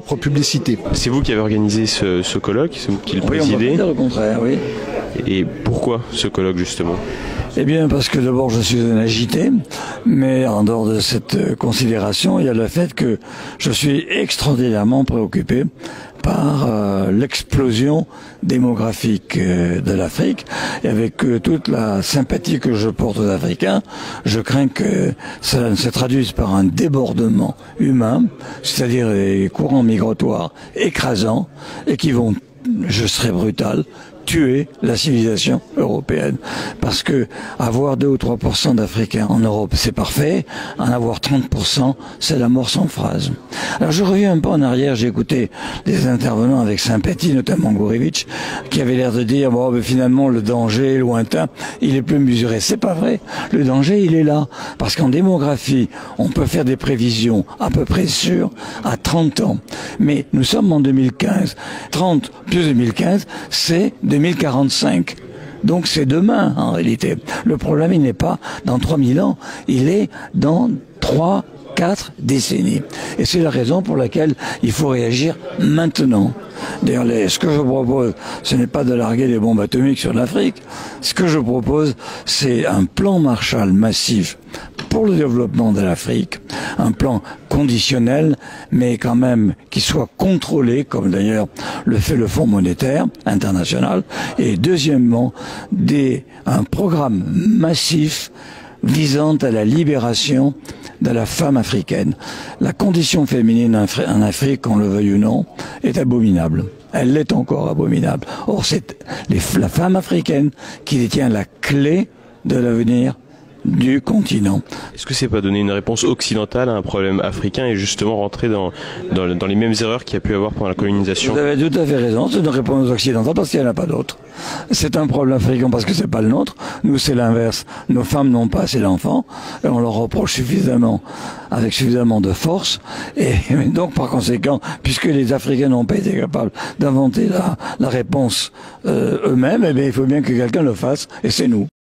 propre publicité. C'est vous qui avez organisé ce colloque, c'est vous qui le présidez. Oui, on peut dire le contraire, oui. Et pourquoi ce colloque justement? Eh bien, parce que d'abord, je suis un agité, mais en dehors de cette considération, il y a le fait que je suis extraordinairement préoccupé par l'explosion démographique de l'Afrique. Et avec toute la sympathie que je porte aux Africains, je crains que cela ne se traduise par un débordement humain, c'est-à-dire des courants migratoires écrasants et qui vont, je serai brutal, tuer la civilisation européenne. Parce que avoir 2 ou 3% d'Africains en Europe, c'est parfait. En avoir 30%, c'est la mort sans phrase. Alors je reviens un peu en arrière, j'ai écouté des intervenants avec sympathie, notamment Gourevitch, qui avait l'air de dire, bon, mais finalement, le danger est lointain, il est plus mesuré. C'est pas vrai. Le danger, il est là. Parce qu'en démographie, on peut faire des prévisions à peu près sûres à 30 ans. Mais nous sommes en 2015. 30 plus 2015, c'est 2045. Donc c'est demain, en réalité. Le problème, il n'est pas dans 3000 ans, il est dans 3-4 décennies. Et c'est la raison pour laquelle il faut réagir maintenant. D'ailleurs, ce que je propose, ce n'est pas de larguer des bombes atomiques sur l'Afrique. Ce que je propose, c'est un plan Marshall massif pour le développement de l'Afrique, un plan conditionnel, mais quand même qui soit contrôlé, comme d'ailleurs le fait le Fonds monétaire international, et deuxièmement, un programme massif visant à la libération de la femme africaine. La condition féminine en Afrique, qu'on le veuille ou non, est abominable. Elle l'est encore abominable. Or, c'est la femme africaine qui détient la clé de l'avenir du continent. Est-ce que c'est pas donner une réponse occidentale à un problème africain et justement rentrer dans les mêmes erreurs qu'il y a pu avoir pendant la colonisation? Vous avez tout à fait raison, c'est une réponse occidentale parce qu'il n'y en a pas d'autre. C'est un problème africain parce que c'est pas le nôtre. Nous, c'est l'inverse. Nos femmes n'ont pas assez d'enfants et on leur reproche suffisamment, avec suffisamment de force. Et donc, par conséquent, puisque les Africains n'ont pas été capables d'inventer la réponse eux-mêmes, eh bien, il faut bien que quelqu'un le fasse et c'est nous.